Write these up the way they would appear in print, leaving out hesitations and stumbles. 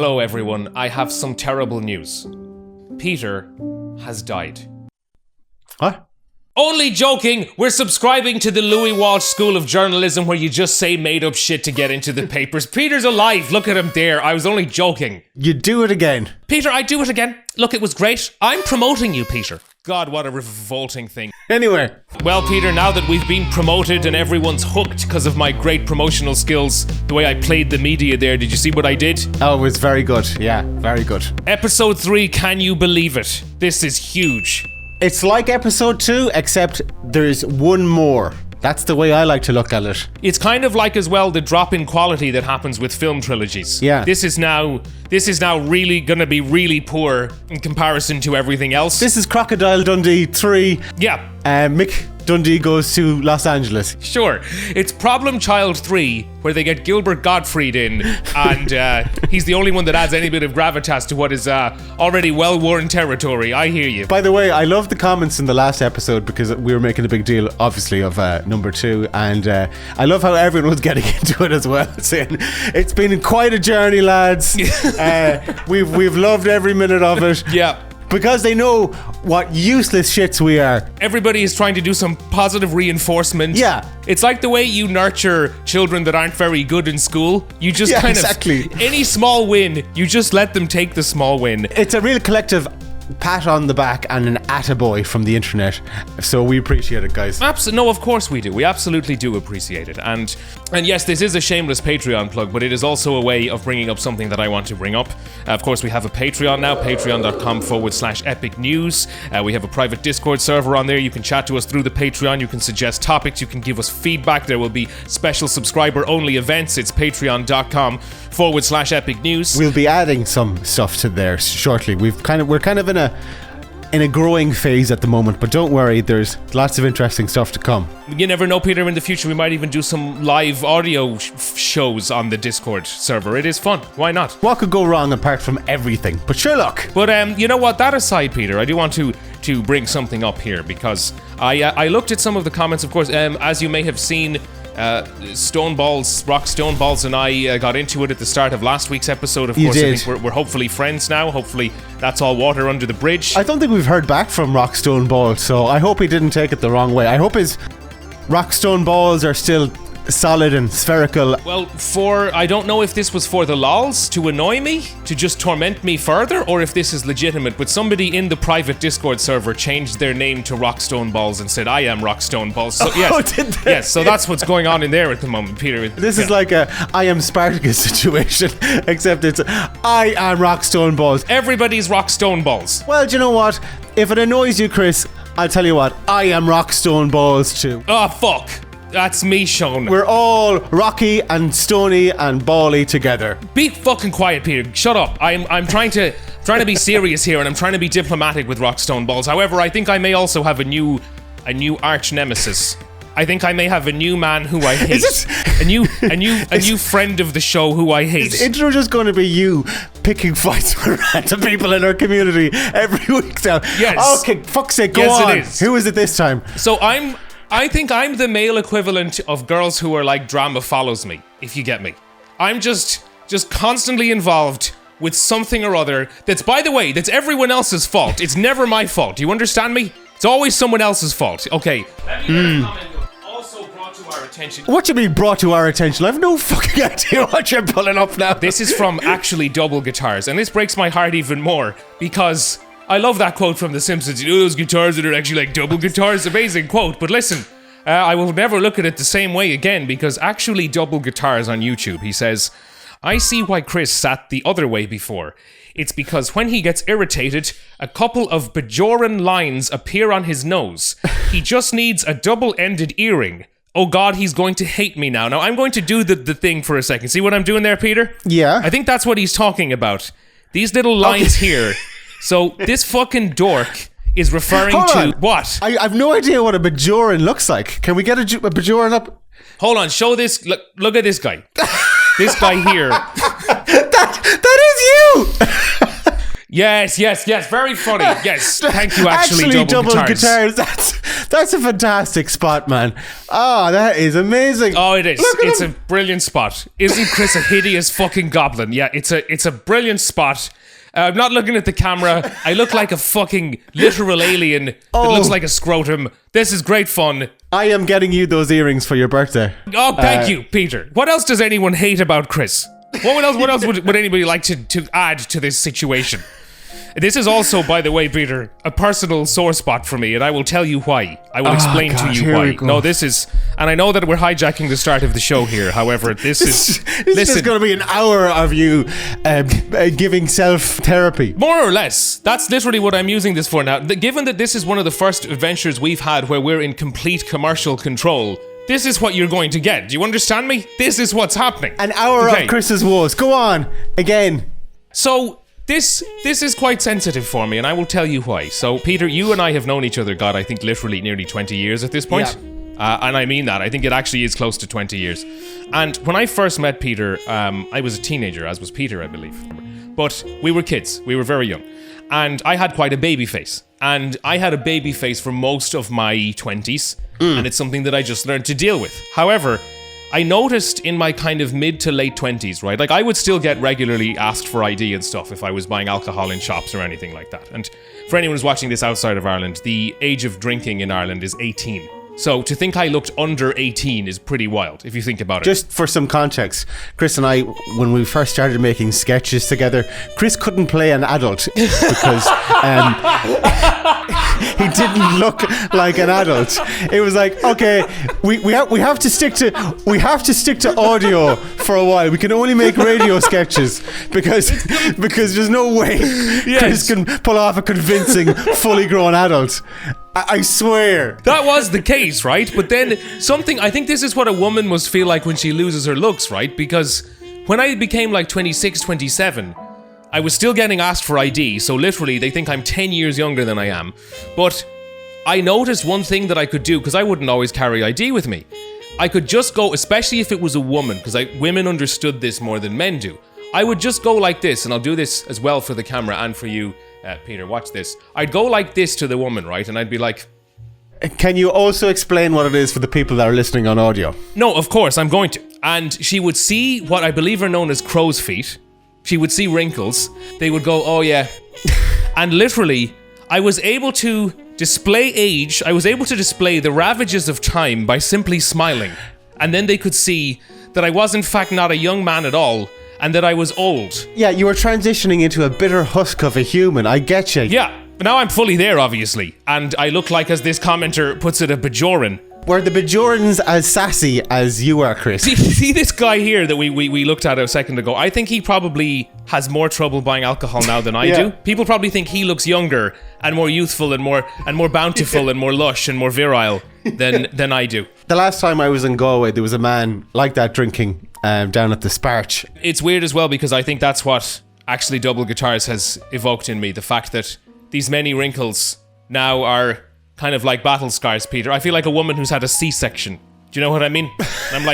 Hello everyone, I have some terrible news. Peter has died. What? Only joking! We're subscribing to the Louis Walsh School of Journalism where you just say made up shit to get into the papers. Peter's alive, look at him there. I was only joking. You do it again. Peter, I do it again. Look, it was great. I'm promoting you, Peter. God, what a revolting thing. Anyway. Well, Peter, now that we've been promoted and everyone's hooked because of my great promotional skills, the way I played the media there, did you see what I did? Oh, it was very good. Yeah, very good. Episode 3, can you believe it? This is huge. It's like episode 2, except there's one more. That's the way I like to look at it. It's kind of like as well the drop in quality that happens with film trilogies. Yeah. This is now really gonna be really poor in comparison to everything else. This is Crocodile Dundee 3. Yeah. Mick Dundee goes to Los Angeles. Sure. It's Problem Child 3, where they get Gilbert Gottfried in, and he's the only one that adds any bit of gravitas to what is already well-worn territory. I hear you. By the way, I love the comments in the last episode because we were making a big deal, obviously, of number 2, and I love how everyone was getting into it as well, saying, it's been quite a journey, lads. We've loved every minute of it. Yeah. Because they know what useless shits we are. Everybody is trying to do some positive reinforcement. Yeah. It's like the way you nurture children that aren't very good in school. You just exactly. Any small win, you just let them take the small win. It's a real collective pat on the back and an attaboy from the internet. So we appreciate it, guys. No, of course we do. We absolutely do appreciate it. And yes, this is a shameless Patreon plug, but it is also a way of bringing up something that I want to bring up. Of course, we have a Patreon now, patreon.com/epic news. We have a private Discord server on there. You can chat to us through the Patreon. You can suggest topics. You can give us feedback. There will be special subscriber-only events. It's patreon.com/epic news. We'll be adding some stuff to there shortly. We're kind of in a growing phase at the moment, but don't worry, there's lots of interesting stuff to come. You never know, Peter, in the future we might even do some live audio shows on the Discord server. It is fun. Why not? What could go wrong apart from everything? But sure, look. But you know what? That aside, Peter, I do want to bring something up here because I looked at some of the comments, of course, as you may have seen. Rock Stoneballs and I got into it at the start of last week's episode. Of course, I think we're hopefully friends now. Hopefully that's all water under the bridge. I don't think we've heard back from Rock Stoneball, so I hope he didn't take it the wrong way. I hope his Rock Stoneballs are still solid and spherical. Well, I don't know if this was for the lols to annoy me, to just torment me further, or if this is legitimate, but somebody in the private Discord server changed their name to Rock Stoneballs and said, I am Rock Stoneballs. So yes, did they? Yes, so that's what's going on in there at the moment, Peter. This is like a I am Spartacus situation, except it's I am Rock Stoneballs. Everybody's Rock Stoneballs. Well, do you know what? If it annoys you, Chris, I'll tell you what, I am Rock Stoneballs too. Oh, fuck. That's me, Sean. We're all rocky and stony and bally together. Be fucking quiet, Peter. Shut up. I'm trying to be serious here, and I'm trying to be diplomatic with Rock Stoneballs. However, I think I may also have a new arch nemesis. I think I may have a new man who I hate. a new friend of the show who I hate. Is intro just going to be you picking fights with random people in our community every week now? Yes. Okay, fuck's sake, go on. It is. Who is it this time? So I think I'm the male equivalent of girls who are like drama follows me, if you get me. I'm just constantly involved with something or other that's, by the way, that's everyone else's fault. It's never my fault. Do you understand me? It's always someone else's fault. Okay. Let me get a comment also brought to our attention. What do you mean brought to our attention? I have no fucking idea what you're pulling up now. This is from Actually Double Guitars, and this breaks my heart even more because I love that quote from The Simpsons. You know those guitars that are actually like double guitars? Amazing quote. But listen, I will never look at it the same way again because Actually Double Guitars on YouTube, he says, I see why Chris sat the other way before. It's because when he gets irritated, a couple of Bajoran lines appear on his nose. He just needs a double-ended earring. Oh God, he's going to hate me now. Now I'm going to do the thing for a second. See what I'm doing there, Peter? Yeah. I think that's what he's talking about. These little lines here. So this fucking dork is referring to what? I have no idea what a Bajoran looks like. Can we get a Bajoran up? Hold on, show this. Look at this guy. This guy here. That is you. Yes. Very funny. Yes. Thank you, Actually Double Guitars. That's a fantastic spot, man. Oh, that is amazing. Oh, it is. It's a brilliant spot. Isn't Chris a hideous fucking goblin? Yeah, it's a brilliant spot. I'm not looking at the camera. I look like a fucking literal alien that looks like a scrotum. This is great fun. I am getting you those earrings for your birthday. Oh, thank you, Peter. What else does anyone hate about Chris? What else would anybody like to add to this situation? This is also, by the way, Peter, a personal sore spot for me, and I will tell you why. I will explain to you why. No, this is... And I know that we're hijacking the start of the show here, however, this is... This is going to be an hour of you giving self-therapy. More or less. That's literally what I'm using this for now. Given that this is one of the first adventures we've had where we're in complete commercial control, this is what you're going to get. Do you understand me? This is what's happening. An hour of Chris's woes. Go on. Again. So... This is quite sensitive for me, and I will tell you why. So, Peter, you and I have known each other, God, I think literally nearly 20 years at this point. Yeah. And I mean that. I think it actually is close to 20 years. And when I first met Peter, I was a teenager, as was Peter, I believe. But we were kids. We were very young. And I had quite a baby face. And I had a baby face for most of my 20s. And it's something that I just learned to deal with. However... I noticed in my kind of mid to late 20s, right? Like, I would still get regularly asked for ID and stuff if I was buying alcohol in shops or anything like that. And for anyone who's watching this outside of Ireland, the age of drinking in Ireland is 18. So to think I looked under 18 is pretty wild, if you think about it. Just for some context, Chris and I, when we first started making sketches together, Chris couldn't play an adult because he didn't look like an adult. It was like, okay, we have to stick to audio for a while. We can only make radio sketches because there's no way Chris can pull off a convincing, fully grown adult. I swear. That was the case, right? But then I think this is what a woman must feel like when she loses her looks, right? Because when I became like 26, 27, I was still getting asked for ID. So literally, they think I'm 10 years younger than I am. But I noticed one thing that I could do, because I wouldn't always carry ID with me. I could just go, especially if it was a woman, because women understood this more than men do. I would just go like this, and I'll do this as well for the camera and for you, Peter, watch this. I'd go like this to the woman, right? And I'd be like... Can you also explain what it is for the people that are listening on audio? No, of course, I'm going to. And she would see what I believe are known as crow's feet. She would see wrinkles. They would go, oh yeah. And literally, I was able to display age. I was able to display the ravages of time by simply smiling. And then they could see that I was in fact not a young man at all, and that I was old. Yeah, you were transitioning into a bitter husk of a human. I get you. Yeah, but now I'm fully there, obviously. And I look like, as this commenter puts it, a Bajoran. Were the Bajorans as sassy as you are, Chris? See this guy here that we looked at a second ago? I think he probably has more trouble buying alcohol now than I do. People probably think he looks younger and more youthful and more bountiful and more lush and more virile than I do. The last time I was in Galway, there was a man like that drinking down at the Sparch. It's weird as well, because I think that's what actually Double Guitars has evoked in me. The fact that these many wrinkles now are kind of like battle scars, Peter. I feel like a woman who's had a C-section. Do you know what I mean? And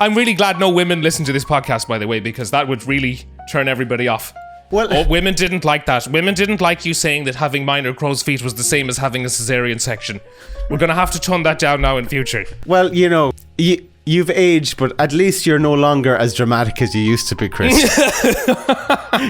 I'm really glad no women listen to this podcast, by the way, because that would really turn everybody off. Well, women didn't like that. Women didn't like you saying that having minor crow's feet was the same as having a cesarean section. We're going to have to tone that down now in future. Well, you know, you've aged, but at least you're no longer as dramatic as you used to be, Chris.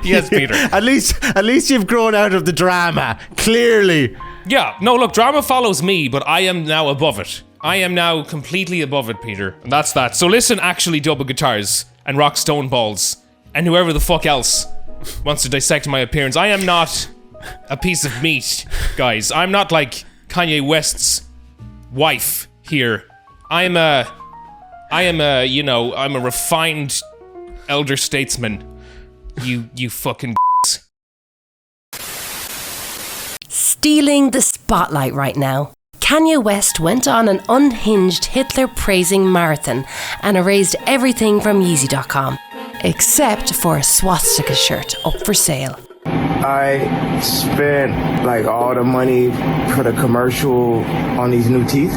Yes, Peter. At least you've grown out of the drama, clearly. Yeah, no, look, drama follows me, but I am now above it. I am now completely above it, Peter. And that's that. So listen, actually, Double Guitars and Rock Stone Balls and whoever the fuck else wants to dissect my appearance. I am not a piece of meat, guys. I'm not like Kanye West's wife here. I'm a refined elder statesman. You fucking Stealing the spotlight right now. Kanye West went on an unhinged Hitler-praising marathon and erased everything from Yeezy.com, except for a swastika shirt up for sale. I spent like all the money for the commercial on these new teeth.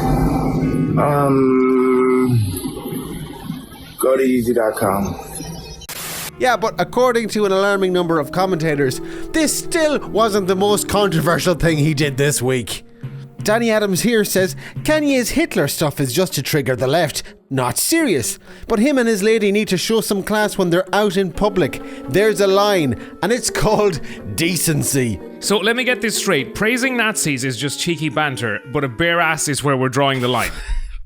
Go to Yeezy.com. Yeah, but according to an alarming number of commentators, this still wasn't the most controversial thing he did this week. Danny Adams here says, Kanye's Hitler stuff is just to trigger the left. Not serious. But him and his lady need to show some class when they're out in public. There's a line, and it's called decency. So let me get this straight. Praising Nazis is just cheeky banter, but a bare ass is where we're drawing the line.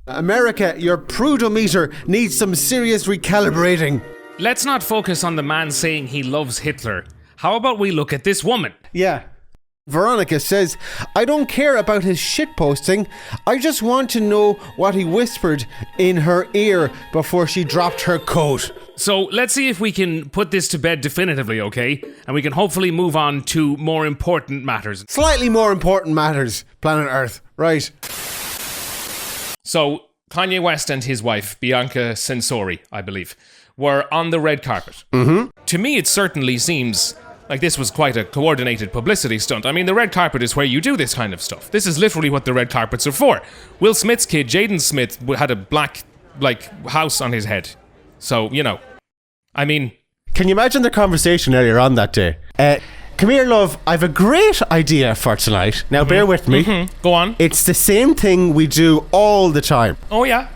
America, your prudometer needs some serious recalibrating. Let's not focus on the man saying he loves Hitler. How about we look at this woman? Yeah. Veronica says, I don't care about his shitposting. I just want to know what he whispered in her ear before she dropped her coat. So let's see if we can put this to bed definitively, okay? And we can hopefully move on to more important matters. Slightly more important matters, planet Earth. Right. So Kanye West and his wife, Bianca Censori, I believe, were on the red carpet. Mm-hmm. To me, it certainly seems like this was quite a coordinated publicity stunt. I mean, the red carpet is where you do this kind of stuff. This is literally what the red carpets are for. Will Smith's kid, Jaden Smith, had a black, house on his head. So, you know, I mean... Can you imagine the conversation earlier on that day? Come here, love. I've a great idea for tonight. Now, bear with me. Mm-hmm. Go on. It's the same thing we do all the time. Oh, yeah?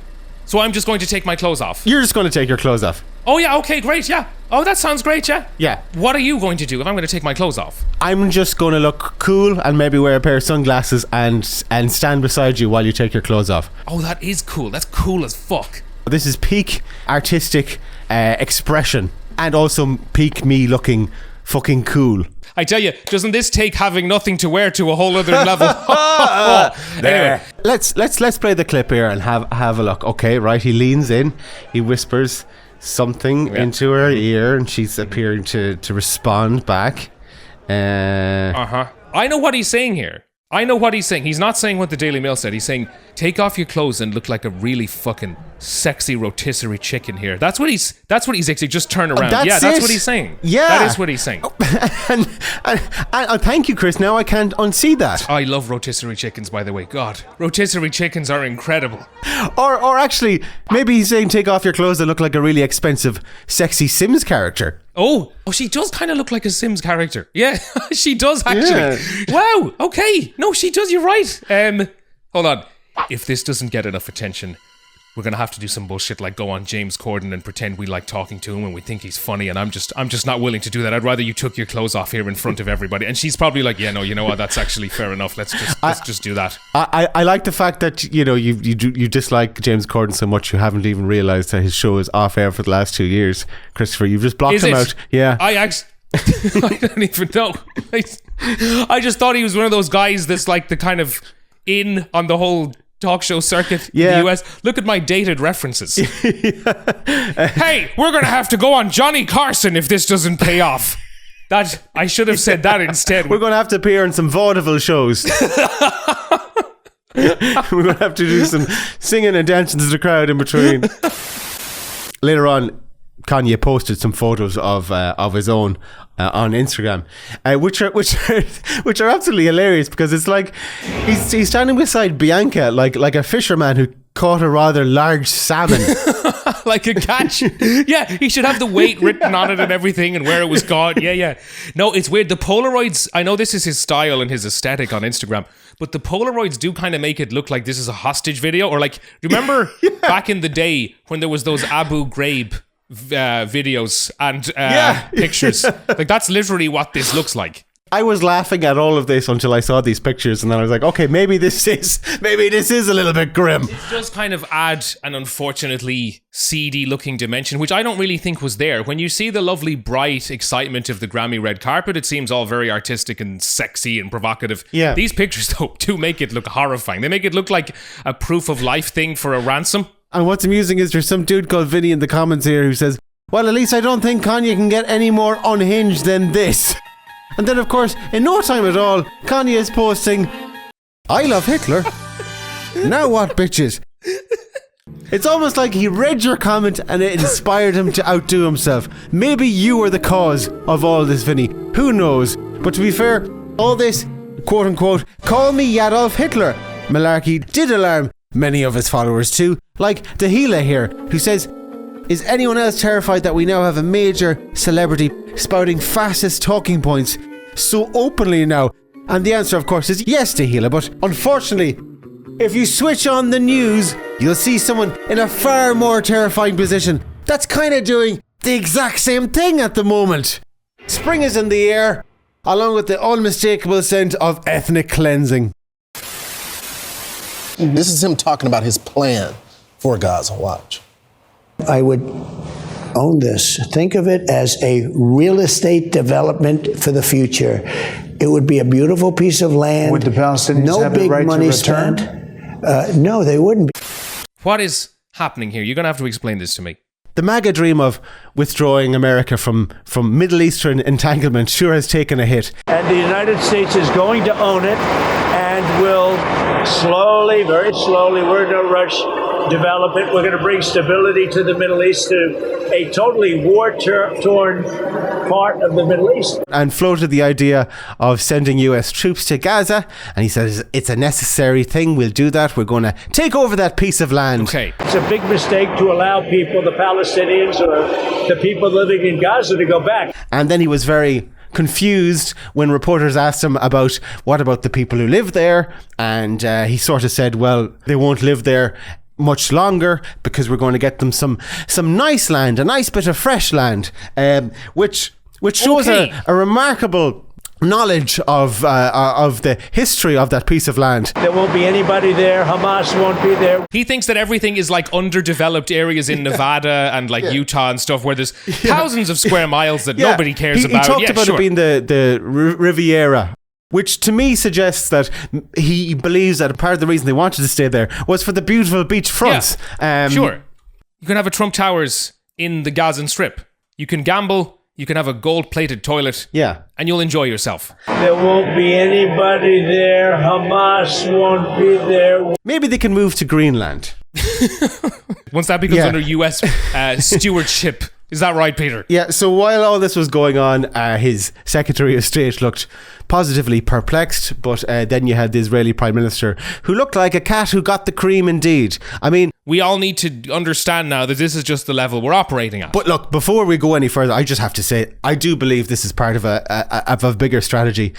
So I'm just going to take my clothes off? You're just going to take your clothes off. Oh, yeah, okay, great, yeah. Oh, that sounds great, yeah. Yeah. What are you going to do if I'm going to take my clothes off? I'm just going to look cool and maybe wear a pair of sunglasses and stand beside you while you take your clothes off. Oh, that is cool. That's cool as fuck. This is peak artistic expression and also peak me looking fucking cool. I tell you, doesn't this take having nothing to wear to a whole other level? Anyway, let's play the clip here and have a look. Okay, right. He leans in, he whispers something into her ear, and she's appearing to respond back. I know what he's saying here. I know what he's saying. He's not saying what the Daily Mail said. He's saying, take off your clothes and look like a really fucking sexy rotisserie chicken here. That's what he's actually just turn around. That's what he's saying. Yeah. That is what he's saying. and thank you, Chris. Now I can't unsee that. I love rotisserie chickens, by the way. God, rotisserie chickens are incredible. Or actually, maybe he's saying take off your clothes and look like a really expensive, sexy Sims character. Oh, she does kind of look like a Sims character. Yeah, she does actually. Yeah. Wow, okay. No, she does, you're right. Hold on. If this doesn't get enough attention, we're going to have to do some bullshit like go on James Corden and pretend we like talking to him and we think he's funny, and I'm just not willing to do that. I'd rather you took your clothes off here in front of everybody. And she's probably like, yeah, no, you know what, that's actually fair enough. Let's just do that. I like the fact that, you know, you dislike James Corden so much you haven't even realised that his show is off air for the last 2 years. Christopher, you've just blocked him out. Yeah. I don't even know. I just thought he was one of those guys that's like the kind of in on the whole talk show circuit in the US. Look at my dated references. Hey, we're going to have to go on Johnny Carson if this doesn't pay off. That I should have said that instead. We're going to have to appear in some vaudeville shows. We're going to have to do some singing and dancing to the crowd in between. Later on, Kanye posted some photos of his own on Instagram, which are absolutely hilarious because it's like he's standing beside Bianca like a fisherman who caught a rather large salmon. Like a catch. Yeah, he should have the weight written on it and everything and where it was caught. Yeah. No, it's weird. The Polaroids, I know this is his style and his aesthetic on Instagram, but the Polaroids do kind of make it look like this is a hostage video. Or like, remember back in the day when there was those Abu Ghraib videos and pictures? Like, that's literally what this looks like. I was laughing at all of this until I saw these pictures, and then I was like, okay, maybe this is a little bit grim. It does kind of add an unfortunately seedy looking dimension, which I don't really think was there. When you see the lovely bright excitement of the Grammy red carpet, it seems all very artistic and sexy and provocative. Yeah. These pictures though do make it look horrifying. They make it look like a proof of life thing for a ransom. And what's amusing is there's some dude called Vinny in the comments here who says, well, at least I don't think Kanye can get any more unhinged than this. And then, of course, in no time at all, Kanye is posting, I love Hitler. Now what, bitches? It's almost like he read your comment and it inspired him to outdo himself. Maybe you were the cause of all this, Vinny. Who knows? But to be fair, all this, quote unquote, call me Adolf Hitler malarkey did alarm many of his followers too. Like Dahila here, who says, is anyone else terrified that we now have a major celebrity spouting fascist talking points so openly now? And the answer, of course, is yes, Tehila. But unfortunately, if you switch on the news, you'll see someone in a far more terrifying position that's kind of doing the exact same thing at the moment. Spring is in the air, along with the unmistakable scent of ethnic cleansing. This is him talking about his plan for Gaza. Watch. I would own this. Think of it as a real estate development for the future. It would be a beautiful piece of land. Would the Palestinians have the right to return? No, they wouldn't. What is happening here? You're going to have to explain this to me. The MAGA dream of withdrawing America from Middle Eastern entanglement sure has taken a hit. And the United States is going to own it and will slowly, very slowly, we're in no rush, develop it. We're going to bring stability to the Middle East, to a totally war-torn part of the Middle East. And floated the idea of sending US troops to Gaza. And he says, it's a necessary thing. We'll do that. We're going to take over that piece of land. Okay. It's a big mistake to allow people, the Palestinians or the people living in Gaza, to go back. And then he was very confused when reporters asked him about what about the people who live there. And he sort of said, well, they won't live there much longer because we're going to get them some nice land, a nice bit of fresh land, which shows a remarkable knowledge of the history of that piece of land. There won't be anybody there. Hamas won't be there. He thinks that everything is like underdeveloped areas in Nevada and like Utah and stuff where there's thousands of square miles that nobody cares about. He talked about it being the Riviera, which to me suggests that he believes that part of the reason they wanted to stay there was for the beautiful beach fronts. Yeah. Sure. You can have a Trump Towers in the Gazan Strip. You can gamble. You can have a gold-plated toilet. Yeah. And you'll enjoy yourself. There won't be anybody there. Hamas won't be there. Maybe they can move to Greenland. Once that becomes under US stewardship. Is that right, Peter? Yeah, so while all this was going on, his Secretary of State looked positively perplexed, but then you had the Israeli Prime Minister who looked like a cat who got the cream indeed. I mean, we all need to understand now that this is just the level we're operating at. But look, before we go any further, I just have to say, I do believe this is part of a bigger strategy.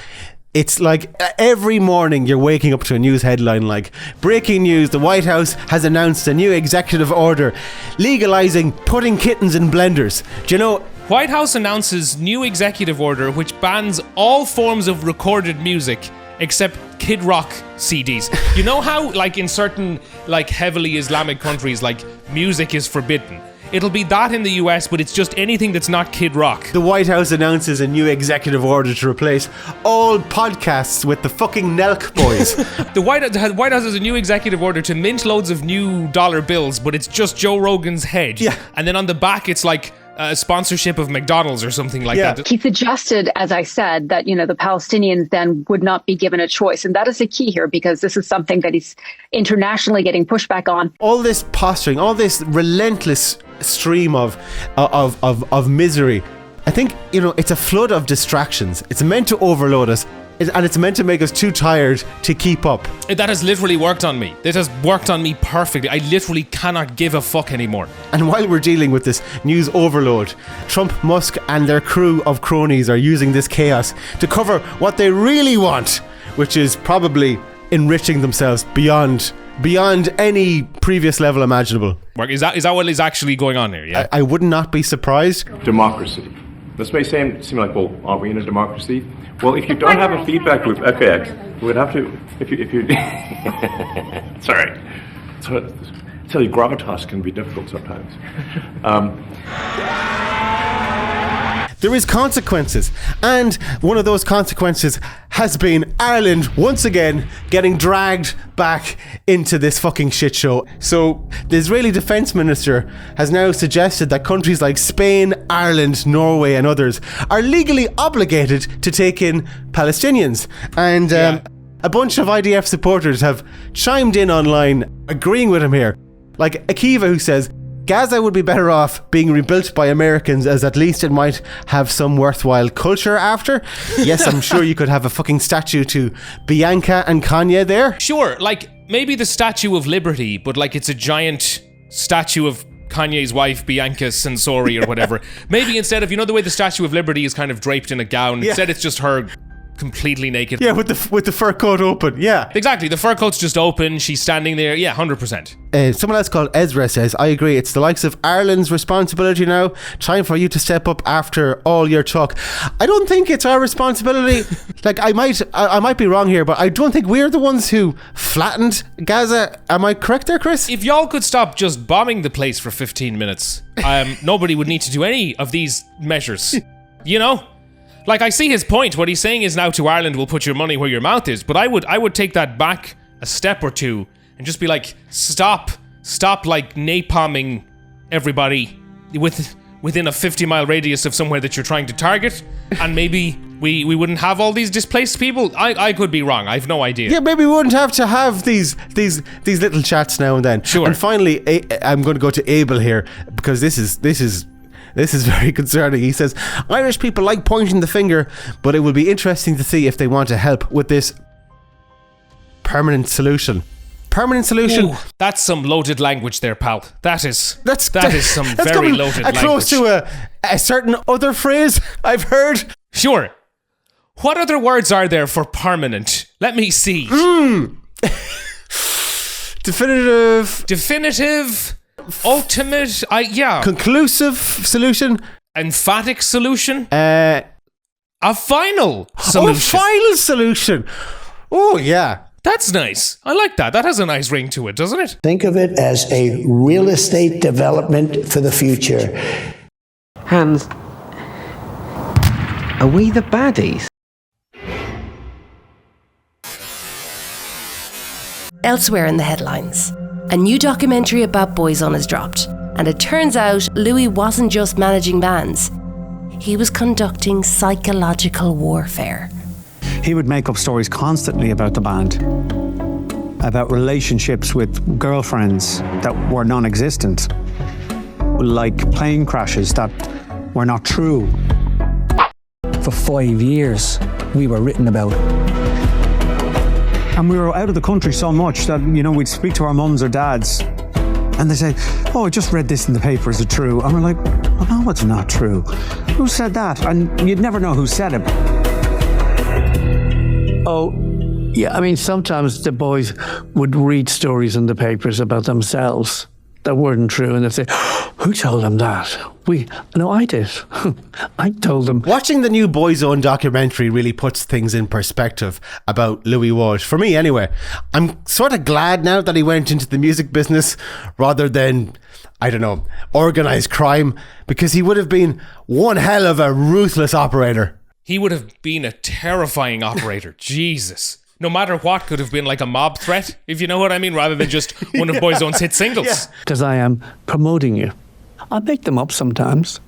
It's like every morning you're waking up to a news headline like, breaking news, the White House has announced a new executive order legalizing putting kittens in blenders. Do you know? White House announces new executive order which bans all forms of recorded music except Kid Rock CDs. You know how like in certain like heavily Islamic countries like music is forbidden? It'll be that in the US, but it's just anything that's not Kid Rock. The White House announces a new executive order to replace all podcasts with the fucking Nelk boys. The White House has a new executive order to mint loads of new dollar bills, but it's just Joe Rogan's head. Yeah. And then on the back, it's like a sponsorship of McDonald's or something like that. He suggested, as I said, that, the Palestinians then would not be given a choice. And that is the key here, because this is something that he's internationally getting pushback on. All this posturing, all this relentless stream of misery. I think, it's a flood of distractions. It's meant to overload us. And it's meant to make us too tired to keep up. That has literally worked on me. It has worked on me perfectly. I literally cannot give a fuck anymore. And while we're dealing with this news overload, Trump, Musk and their crew of cronies are using this chaos to cover what they really want, which is probably enriching themselves beyond any previous level imaginable. Is that what is actually going on here? Yeah. I would not be surprised. Democracy. This may seem like, well, aren't we in a democracy? Well, if you don't have a feedback loop, okay, we would have to, if you sorry. So, I tell you, gravitas can be difficult sometimes. There is consequences, and one of those consequences has been Ireland once again getting dragged back into this fucking shit show. So the Israeli Defence Minister has now suggested that countries like Spain, Ireland, Norway and others are legally obligated to take in Palestinians. And a bunch of IDF supporters have chimed in online agreeing with him here. Like Akiva, who says, Gaza would be better off being rebuilt by Americans, as at least it might have some worthwhile culture after. Yes, I'm sure you could have a fucking statue to Bianca and Kanye there. Sure, like maybe the Statue of Liberty, but like it's a giant statue of Kanye's wife, Bianca Sensori or whatever. Maybe instead of, the way the Statue of Liberty is kind of draped in a gown, instead it's just her completely naked. Yeah, with the fur coat open. Yeah. Exactly. The fur coat's just open. She's standing there. Yeah, 100%. Someone else called Ezra says, I agree. It's the likes of Ireland's responsibility now. Time for you to step up after all your talk. I don't think it's our responsibility. Like, I might be wrong here, but I don't think we're the ones who flattened Gaza. Am I correct there, Chris? If y'all could stop just bombing the place for 15 minutes, nobody would need to do any of these measures. You know? Like, I see his point. What he's saying is now to Ireland, we'll put your money where your mouth is. But I would take that back a step or two and just be like, stop like napalming everybody within a 50-mile radius of somewhere that you're trying to target, and maybe we wouldn't have all these displaced people. I could be wrong. I've no idea. Yeah, maybe we wouldn't have to have these little chats now and then. Sure. And finally, I'm going to go to Abel here, because this is very concerning. He says, Irish people like pointing the finger, but it will be interesting to see if they want to help with this permanent solution. Permanent solution. Ooh, that's some loaded language there, pal. That is some very loaded language. Close to a certain other phrase I've heard. Sure. What other words are there for permanent? Let me see. Definitive. Ultimate. Yeah. Conclusive solution. Emphatic solution. A final solution. Oh, a final solution. Oh, yeah. That's nice. I like that. That has a nice ring to it, doesn't it? Think of it as a real estate development for the future. Hans, are we the baddies? Elsewhere in the headlines, a new documentary about Boyzone has dropped, and it turns out Louis wasn't just managing bands. He was conducting psychological warfare. He would make up stories constantly about the band, about relationships with girlfriends that were non-existent, like plane crashes that were not true. For 5 years, we were written about. And we were out of the country so much that, we'd speak to our mums or dads, and they say, oh, I just read this in the paper, is it true? And we're like, oh, no, it's not true. Who said that? And you'd never know who said it. Oh, yeah, I mean, sometimes the boys would read stories in the papers about themselves that weren't true, and they'd say, who told them that? No, I did. I told them. Watching the new Boyzone documentary really puts things in perspective about Louis Walsh. For me, anyway. I'm sort of glad now that he went into the music business rather than, I don't know, organised crime, because he would have been one hell of a ruthless operator. He would have been a terrifying operator. Jesus. No matter what, could have been like a mob threat, if you know what I mean, rather than just one of Boyzone's hit singles. Because I am promoting you. I make them up sometimes,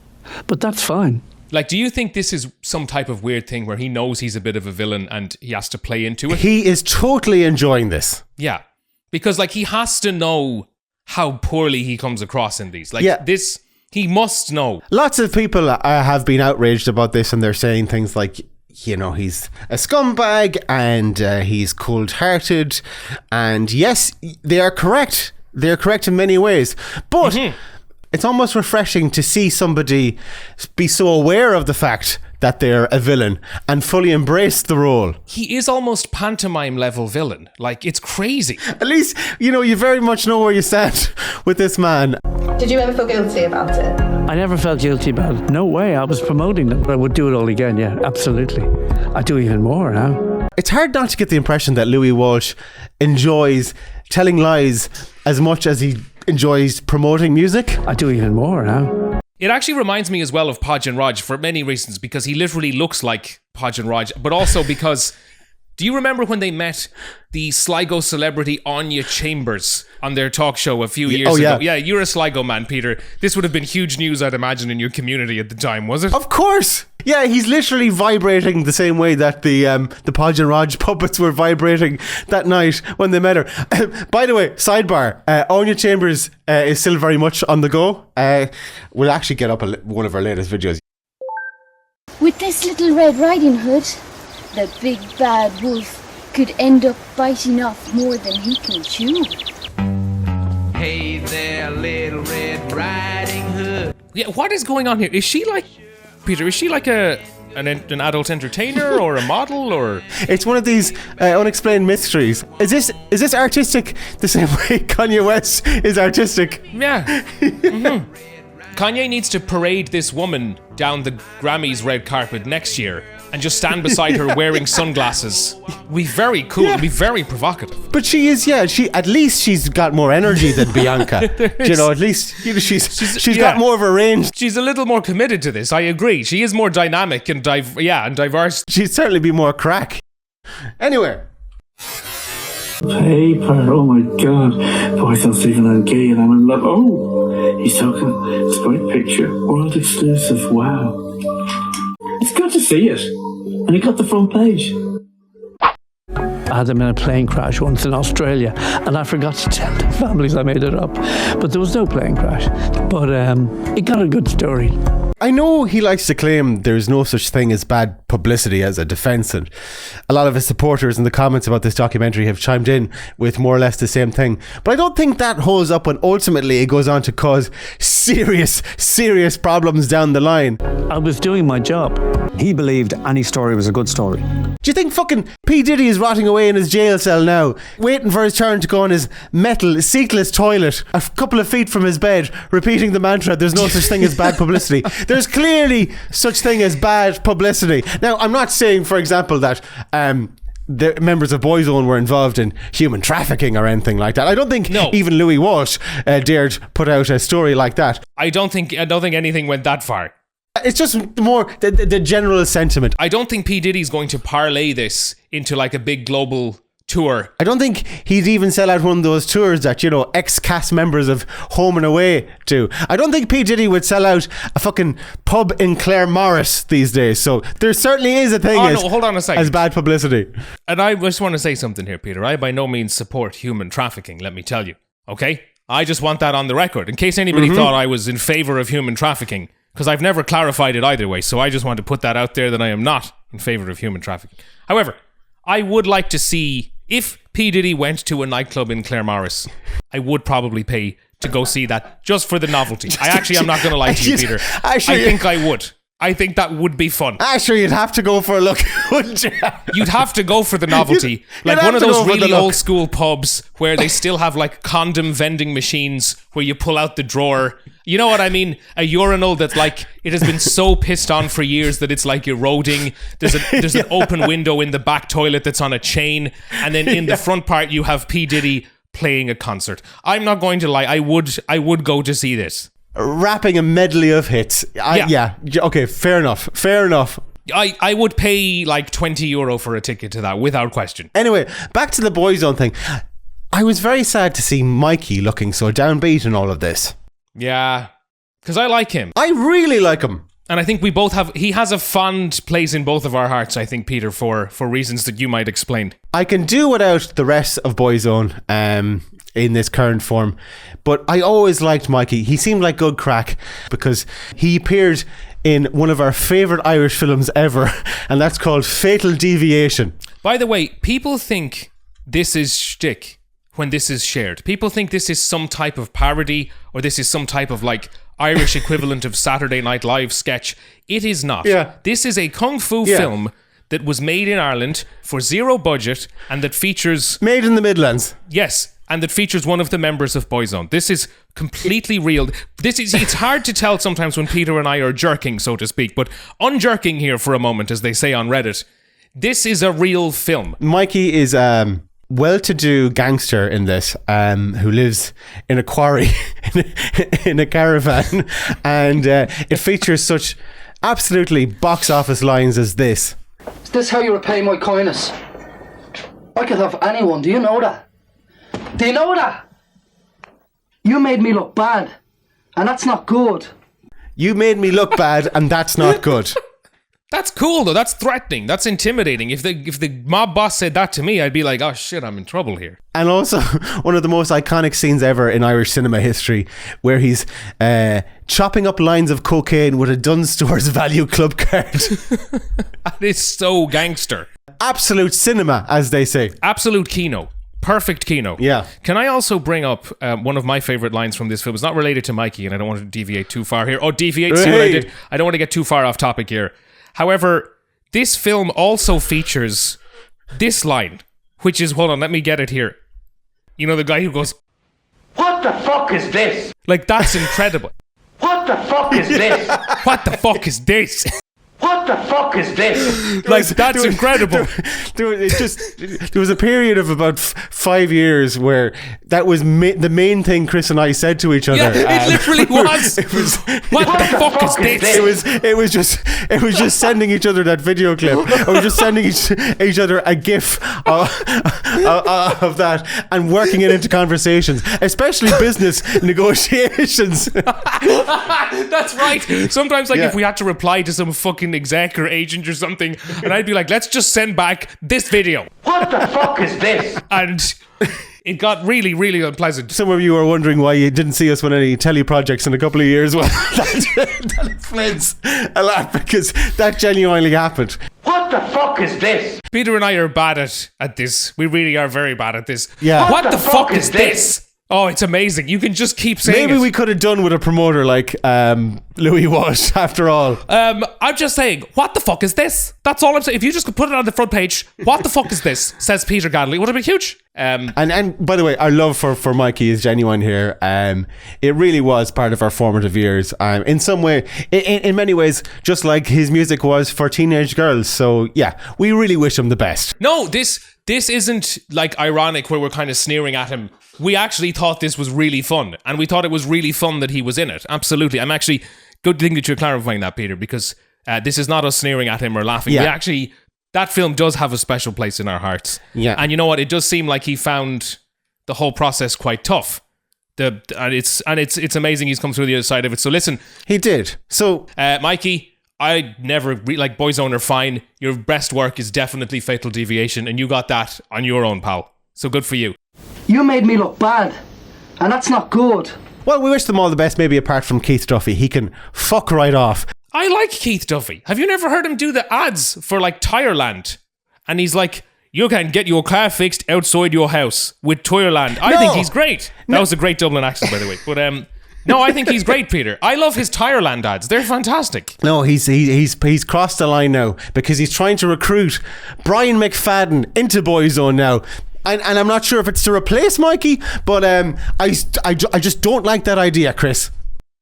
but that's fine. Like, do you think this is some type of weird thing where he knows he's a bit of a villain and he has to play into it? He is totally enjoying this. Yeah. Because, like, he has to know how poorly he comes across in these. Like, this... He must know. Lots of people have been outraged about this, and they're saying things like, he's a scumbag and he's cold-hearted. And yes, they are correct. They're correct in many ways. But it's almost refreshing to see somebody be so aware of the fact that they're a villain and fully embrace the role. He is almost pantomime level villain. Like, it's crazy. At least, you very much know where you stand with this man. Did you ever feel guilty about it? I never felt guilty about it. No way. I was promoting them. I would do it all again. Yeah, absolutely. I do even more now. It's hard not to get the impression that Louis Walsh enjoys telling lies as much as he enjoys promoting music. I do even more now. It actually reminds me as well of Podge and Rog for many reasons, because he literally looks like Podge and Rog, but also because, do you remember when they met the Sligo celebrity Anya Chambers on their talk show a few years ago? Yeah, you're a Sligo man, Peter. This would have been huge news, I'd imagine, in your community at the time, was it? Of course! Yeah, he's literally vibrating the same way that the Podge and Rog puppets were vibrating that night when they met her. By the way, sidebar, Anya Chambers is still very much on the go. We'll actually get up one of our latest videos. With this little Red Riding Hood, the big bad wolf could end up biting off more than he can chew. Hey there, little Red Riding Hood. Yeah, what is going on here? Is she like... Peter, is she like a an adult entertainer or a model or? It's one of these unexplained mysteries. Is this artistic the same way Kanye West is artistic? Yeah. Mm-hmm. Kanye needs to parade this woman down the Grammys red carpet next year and just stand beside her wearing sunglasses. Be very cool. Yeah. Be very provocative. But she is, at least she's got more energy than Bianca. At least she's got more of a range. She's a little more committed to this. I agree. She is more dynamic and diverse. She'd certainly be more crack. Anyway. Paper, oh my god. Boyzone Stephen and gay and I'm in love. Oh, he's talking. It's a great picture. World exclusive. Wow. It's good to see it. And he got the front page. I had them in a plane crash once in Australia, and I forgot to tell the families I made it up. But there was no plane crash. But it got a good story. I know he likes to claim there's no such thing as bad publicity as a defence, and a lot of his supporters in the comments about this documentary have chimed in with more or less the same thing. But I don't think that holds up when ultimately it goes on to cause serious problems down the line. I was doing my job. He believed any story was a good story. Do you think fucking P. Diddy is rotting away in his jail cell now, waiting for his turn to go on his metal, seatless toilet, a couple of feet from his bed, repeating the mantra, there's no such thing as bad publicity? There's clearly such thing as bad publicity. Now, I'm not saying, for example, that the members of Boyzone were involved in human trafficking or anything like that. I don't think even Louis Walsh dared put out a story like that. I don't think anything went that far. It's just more the general sentiment. I don't think P. Diddy's going to parlay this into like a big global tour. I don't think he'd even sell out one of those tours that, ex-cast members of Home and Away do. I don't think P. Diddy would sell out a fucking pub in Claremorris these days. So there certainly is a thing hold on a second. As bad publicity. And I just want to say something here, Peter. I by no means support human trafficking, let me tell you. Okay? I just want that on the record. In case anybody thought I was in favour of human trafficking. Because I've never clarified it either way. So I just want to put that out there that I am not in favour of human trafficking. However, I would like to see... If P. Diddy went to a nightclub in Claremorris, I would probably pay to go see that just for the novelty. I'm not going to lie to you, Peter. I think I would. I think that would be fun. Actually, you'd have to go for a look, wouldn't you? You'd have to go for the novelty. Like one of those really old school pubs where they still have like condom vending machines where you pull out the drawer. You know what I mean? A urinal that's like, it has been so pissed on for years that it's like eroding. There's an open window in the back toilet that's on a chain. And then in the front part, you have P. Diddy playing a concert. I'm not going to lie. I would go to see this. Rapping a medley of hits. Okay, fair enough. I would pay like €20 for a ticket to that without question. Anyway, back to the Boyzone thing. I was very sad to see Mikey looking so downbeat in all of this. Yeah, because I like him. I really like him. And I think he has a fond place in both of our hearts, I think, Peter, for reasons that you might explain. I can do without the rest of Boyzone in this current form, but I always liked Mikey. He seemed like good crack because he appeared in one of our favourite Irish films ever, and that's called Fatal Deviation. By the way, people think this is shtick when this is shared. People think this is some type of parody or this is some type of like Irish equivalent of Saturday Night Live sketch. It is not. Yeah. This is a kung fu film that was made in Ireland for zero budget and that features... Made in the Midlands. Yes, and that features one of the members of Boyzone. This is completely real. It's hard to tell sometimes when Peter and I are jerking, so to speak, but unjerking here for a moment, as they say on Reddit. This is a real film. Mikey is well-to-do gangster in this, who lives in a quarry in a caravan, and it features such absolutely box office lines as this. Is this how you repay my kindness? I could have anyone, do you know that? Do you know that? You made me look bad, and that's not good. You made me look bad, and that's not good. That's cool though. That's threatening. That's intimidating. If the mob boss said that to me, I'd be like, oh shit, I'm in trouble here. And also one of the most iconic scenes ever in Irish cinema history, where he's chopping up lines of cocaine with a Dunnes Stores value club card. That is so gangster. Absolute cinema, as they say. Absolute Kino. Perfect Kino. Yeah. Can I also bring up one of my favourite lines from this film? It's not related to Mikey, and I don't want to deviate too far here. Oh, deviate. See what I did? I don't want to get too far off topic here. However, this film also features this line, which is, hold on, let me get it here. You know, the guy who goes, What the fuck is this? like, that's incredible. What the fuck is this? What the fuck is this? What the fuck is this? Like, that's incredible. There was a period of about 5 years where that was the main thing Chris and I said to each other. Yeah, it literally was. It was. What the fuck is this? It was just sending each other that video clip, or just sending each other a GIF of that, and working it into conversations, especially business negotiations. That's right. Sometimes, like, if we had to reply to some fucking exec or agent or something, and I'd be like, let's just send back this video. What the fuck is this? And it got really, really unpleasant. Some of you are wondering why you didn't see us with any telly projects in a couple of years. Well, that explains a lot, because that genuinely happened. What the fuck is this? Peter and I are bad at this. We really are very bad at this. Yeah. What the fuck is this? Oh, it's amazing. You can just keep saying Maybe it. we could have done with a promoter like Louis Walsh, after all. I'm just saying, what the fuck is this? That's all I'm saying. If you just could put it on the front page, what the fuck is this? Says Peter Gadley. Would have been huge. And by the way, our love for Mikey is genuine here. It really was part of our formative years. In some way, in many ways, just like his music was for teenage girls. So yeah, we really wish him the best. No, this isn't like ironic where we're kind of sneering at him. We actually thought this was really fun, and we thought it was really fun that he was in it. Absolutely. I'm actually, good thing that you're clarifying that, Peter, because this is not us sneering at him or laughing. Yeah. We actually, that film does have a special place in our hearts. Yeah. And you know what? It does seem like he found the whole process quite tough. And it's amazing he's come through the other side of it. So listen. He did. So, Mikey, I never, like, Boyzone are fine. Your best work is definitely Fatal Deviation, and you got that on your own, pal. So good for you. You made me look bad, and that's not good. Well, we wish them all the best, maybe apart from Keith Duffy. He can fuck right off. I like Keith Duffy. Have you never heard him do the ads for, like, Tireland? And he's like, you can get your car fixed outside your house with Tireland. I think he's great. That was a great Dublin accent, by the way. But no, I think he's great, Peter. I love his Tireland ads. They're fantastic. No, he's crossed the line now, because he's trying to recruit Brian McFadden into Boyzone now. And I'm not sure if it's to replace Mikey, but I just don't like that idea, Chris.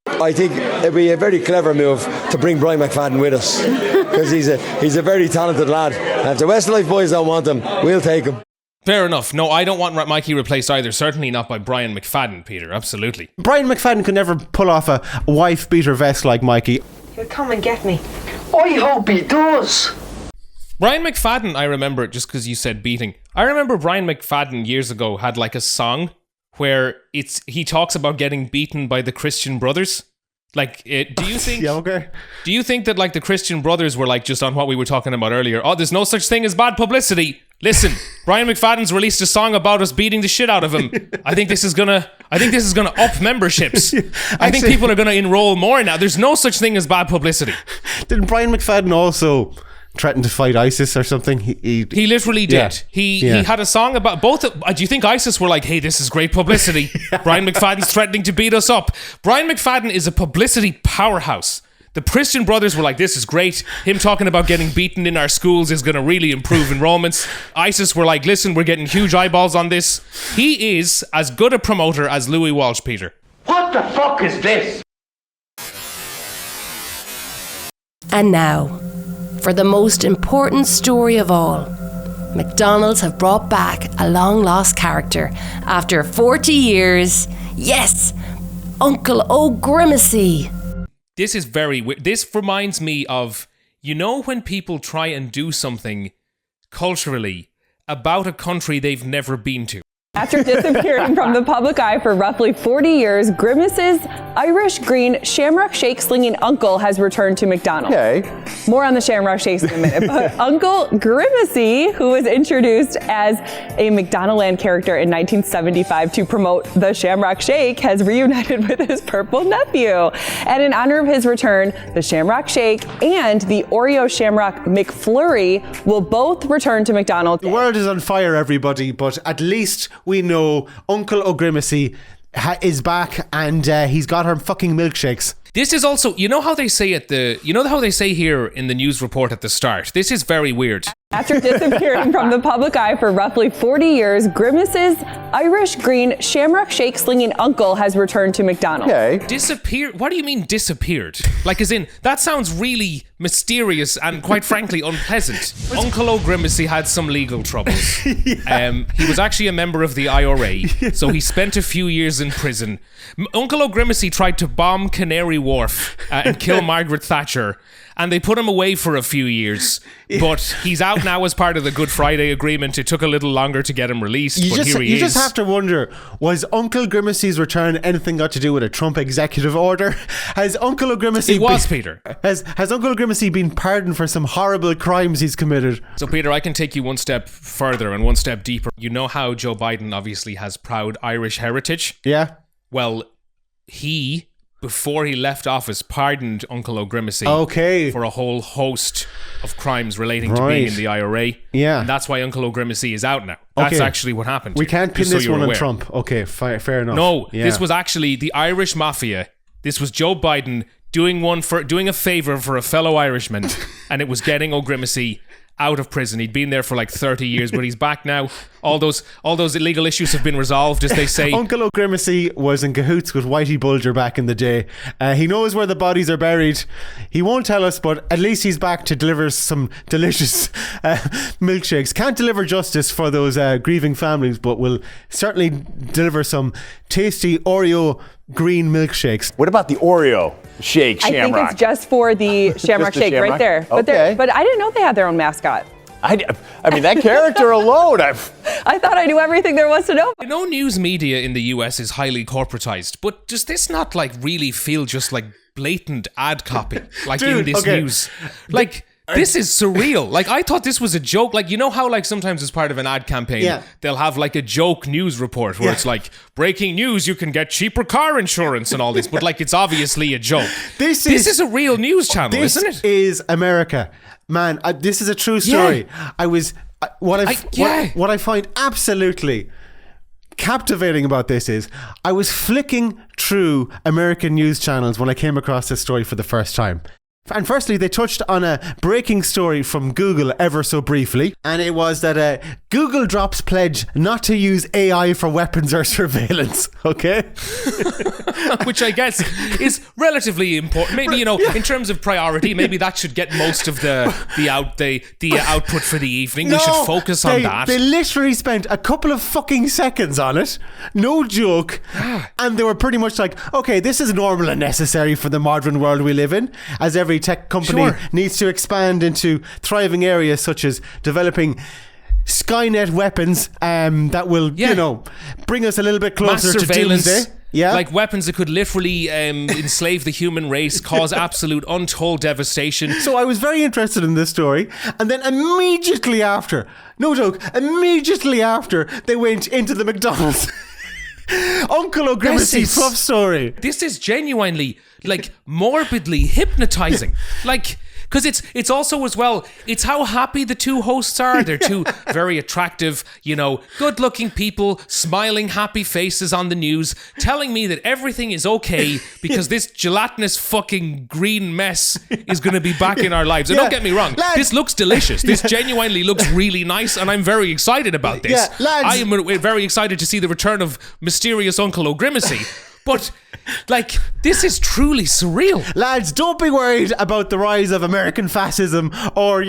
I think it'd be a very clever move to bring Brian McFadden with us, because he's a very talented lad. And if the Westlife boys don't want him, we'll take him. Fair enough. No, I don't want Mikey replaced either. Certainly not by Brian McFadden, Peter. Absolutely. Brian McFadden could never pull off a wife-beater vest like Mikey. He'll come and get me. I hope he does. Brian McFadden, I remember, just because you said beating, I remember Brian McFadden years ago had like a song where he talks about getting beaten by the Christian Brothers. Like, do you think? Yeah, okay. Do you think that, like, the Christian Brothers were like just on what we were talking about earlier? Oh, there's no such thing as bad publicity. Listen, Brian McFadden's released a song about us beating the shit out of him. I think this is gonna up memberships. I think people are gonna enroll more now. There's no such thing as bad publicity. Didn't Brian McFadden also threaten to fight ISIS or something? He literally did. Yeah. He had a song about both. Do you think ISIS were like, hey, this is great publicity? Brian McFadden's threatening to beat us up. Brian McFadden is a publicity powerhouse. The Christian Brothers were like, this is great. Him talking about getting beaten in our schools is going to really improve enrollments. ISIS were like, listen, we're getting huge eyeballs on this. He is as good a promoter as Louis Walsh, Peter. What the fuck is this? And now, for the most important story of all, McDonald's have brought back a long-lost character after 40 years. Yes, Uncle O'Grimacy. This is very weird. This reminds me of, you know, when people try and do something culturally about a country they've never been to. After disappearing from the public eye for roughly 40 years, Grimace's Irish green shamrock shake slinging uncle has returned to McDonald's. Okay. More on the shamrock shakes in a minute. But Uncle Grimacy, who was introduced as a McDonaldland character in 1975 to promote the shamrock shake, has reunited with his purple nephew. And in honor of his return, the shamrock shake and the Oreo shamrock McFlurry will both return to McDonald's. The world is on fire, everybody, but at least we know Uncle O'Grimacy is back, and he's got her fucking milkshakes. This is also, you know how they say how they say here in the news report at the start. This is very weird. After disappearing from the public eye for roughly 40 years, Grimace's Irish green shamrock shake slinging uncle has returned to McDonald. Okay. Disappeared? What do you mean disappeared? Like, as in, that sounds really mysterious and quite frankly unpleasant. Uncle O'Grimacy had some legal troubles. He was actually a member of the IRA, so he spent a few years in prison. Uncle O'Grimacy tried to bomb Canary Wharf and kill Margaret Thatcher, and they put him away for a few years. But he's out now as part of the Good Friday Agreement. It took a little longer to get him released, but here he is. You just have to wonder, was Uncle Grimacy's return anything got to do with a Trump executive order? Has Uncle O'Grimacy... It was, Peter. Has Uncle O'Grimacy been pardoned for some horrible crimes he's committed? So, Peter, I can take you one step further and one step deeper. You know how Joe Biden obviously has proud Irish heritage? Yeah. Well, he... before he left office, pardoned Uncle O'Grimacy for a whole host of crimes relating to being in the IRA. Yeah. And that's why Uncle O'Grimacy is out now. That's actually what happened. We can't pin this one on Trump. Okay, fair enough. No, this was actually the Irish Mafia. This was Joe Biden doing a favor for a fellow Irishman, and it was getting O'Grimacy out of prison. He'd been there for like 30 years, but he's back now. All those illegal issues have been resolved, as they say. Uncle O'Grimacy was in cahoots with Whitey Bulger back in the day. He knows where the bodies are buried. He won't tell us, but at least he's back to deliver some delicious milkshakes. Can't deliver justice for those grieving families, but will certainly deliver some tasty Oreo green milkshakes. What about the Oreo shake shamrock? I think it's just for the shamrock shake right there. Okay. But I didn't know they had their own mascot. I mean, that character alone, I thought I knew everything there was to know. I know news media in the US is highly corporatized, but does this not like really feel just like blatant ad copy? Like in this news? Like... this is surreal. Like, I thought this was a joke. Like, you know how, like, sometimes as part of an ad campaign, they'll have, like, a joke news report where it's like, breaking news, you can get cheaper car insurance and all this. But, like, it's obviously a joke. This is a real news channel, isn't it? This is America. Man, this is a true story. What I find absolutely captivating about this is I was flicking through American news channels when I came across this story for the first time. And firstly, they touched on a breaking story from Google ever so briefly, and it was that Google drops pledge not to use AI for weapons or surveillance. Okay, which I guess is relatively important. Maybe in terms of priority, maybe that should get most of the output for the evening. We should focus on that. They literally spent a couple of fucking seconds on it, no joke, and they were pretty much like, okay, this is normal and necessary for the modern world we live in, as every tech company needs to expand into thriving areas such as developing Skynet weapons that will, bring us a little bit closer to doomsday. Yeah. Like weapons that could literally enslave the human race, cause absolute untold devastation. So I was very interested in this story, and then immediately after, no joke, they went into the McDonald's. Uncle O'Grimacy's tough story. This is genuinely like morbidly hypnotizing. Like, because it's also as well, it's how happy the two hosts are. They're two very attractive, good looking people, smiling happy faces on the news, telling me that everything is okay because this gelatinous fucking green mess is going to be back in our lives. And don't get me wrong, this looks delicious. This genuinely looks really nice, and I'm very excited about this. I am very excited to see the return of mysterious Uncle O'Grimacy. But, like, this is truly surreal. Lads, don't be worried about the rise of American fascism or,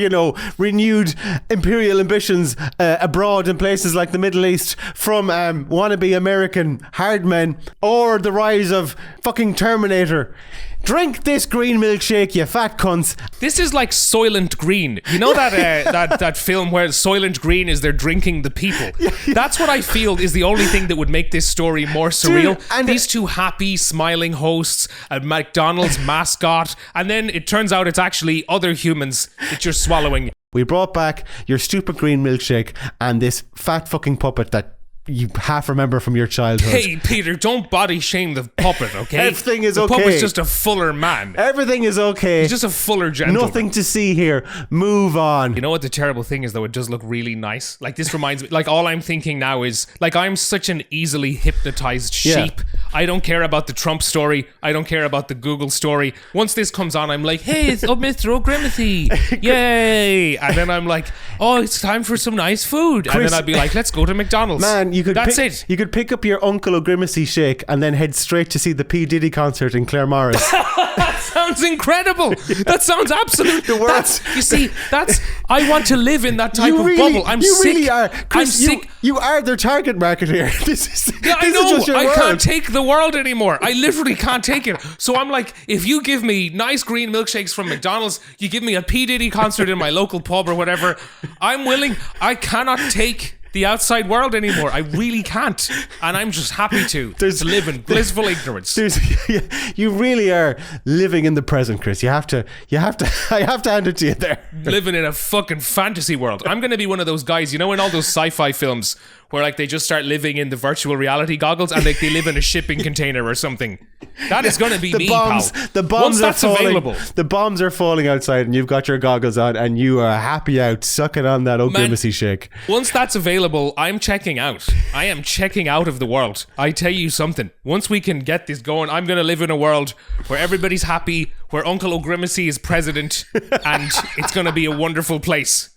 renewed imperial ambitions abroad in places like the Middle East from wannabe American hard men, or the rise of fucking Terminator. Drink this green milkshake, you fat cunts. This is like Soylent Green. You know that film where Soylent Green is they're drinking the people? That's what I feel is the only thing that would make this story more surreal. And these two happy, smiling hosts, a McDonald's mascot, and then it turns out it's actually other humans that you're swallowing. We brought back your stupid green milkshake and this fat fucking puppet that you half remember from your childhood. Hey, Peter, don't body shame the puppet, okay? Everything is okay. The puppet's just a fuller man. Everything is okay. He's just a fuller gentleman. Nothing to see here. Move on. You know what the terrible thing is, though? It does look really nice. Like, this reminds me, like, all I'm thinking now is, like, I'm such an easily hypnotized sheep. I don't care about the Trump story. I don't care about the Google story. Once this comes on, I'm like, hey, it's Mr. O'Grimacy. Yay. And then I'm like, oh, it's time for some nice food. Chris, and then I'd be like, let's go to McDonald's. Man, That's it. You could pick up your Uncle O'Grimacy shake and then head straight to see the P. Diddy concert in Claremorris. That sounds incredible. That sounds absolute. The worst. I want to live in that type of bubble. I'm sick. You really are. Chris, I'm sick. You are their target market here. I know. I can't take the world anymore. I literally can't take it. So I'm like, if you give me nice green milkshakes from McDonald's, you give me a P. Diddy concert in my local pub or whatever, I'm willing. I cannot take the outside world anymore. I really can't, and I'm just happy to live in blissful ignorance. You really are living in the present, Chris. I have to hand it to you there. Living in a fucking fantasy world. I'm going to be one of those guys, you know, in all those sci-fi films where like they just start living in the virtual reality goggles and like they live in a shipping container or something. That is going to be me, pal. The bombs Once are that's falling. available. The bombs are falling outside, and you've got your goggles on, and you are happy out sucking on that O'Grimacy shake. Once that's available, I'm checking out. I am checking out of the world. I tell you something. Once we can get this going, I'm going to live in a world where everybody's happy, where Uncle O'Grimacy is president, and it's going to be a wonderful place.